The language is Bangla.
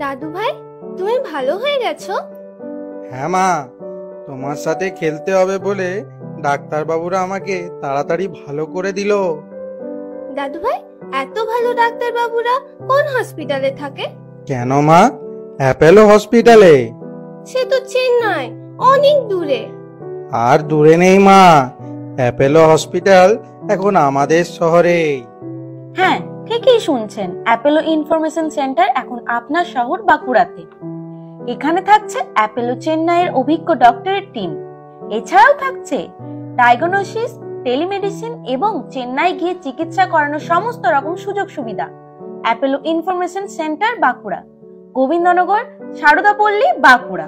দাদু ভাই, তুমি ভালো হয়ে গেছো? হ্যাঁ মা, তোমার সাথে খেলতে হবে বলে ডাক্তারবাবুরা আমাকে তাড়াতাড়ি ভালো করে দিল। দাদু ভাই, এত ভালো ডাক্তার বাবুরা কোন হসপিটালে থাকে? কেন মা, অ্যাপেলো হসপিটালে। সে তো চেন্নাই, অনেক দূরে। আর দূরে নেই মা, অ্যাপেলো হসপিটাল এখন আমাদের শহরেই। হ্যাঁ, ঠিকই শুনছেন। অ্যাপেলো ইনফরমেশন সেন্টার এখন আপনার শহর বাঁকুড়াতে। এখানে থাকছে অ্যাপেলো চেন্নাইয়ের অভিজ্ঞ ডক্টরের টিম। এছাড়াও থাকছে ডায়াগনোসিস, টেলিমেডিসিন এবং চেন্নাই গিয়ে চিকিৎসা করানোর সমস্ত রকম সুযোগ সুবিধা। Apollo information centre Bankura, Gobindanagar, Saradapalli, Bankura.